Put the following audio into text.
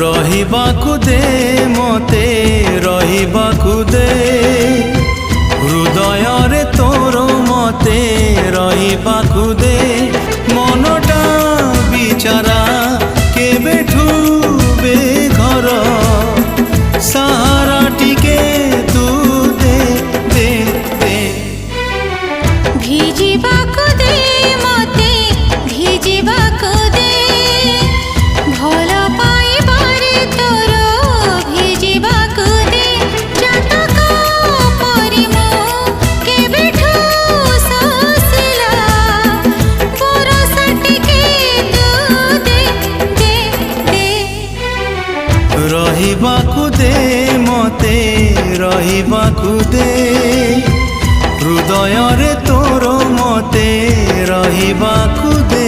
रहिबाकु दे मते रहिबाकु दे हृदय रे तोर मते रहिबाकु दे मनटा बिचारा केबेठू बेघर सहारा टिके तू दे दे दे भिजिबाकु दे मते भिजिबाकु दे भल पाइबारे तोर भिजिबाकु दे जातक परि मो केबेठू सोसिला बरस टिके तू दे दे दे रहिबाकु दे मते रहिबाकु दे हृदय रे तोर मते रहिबाकु दे।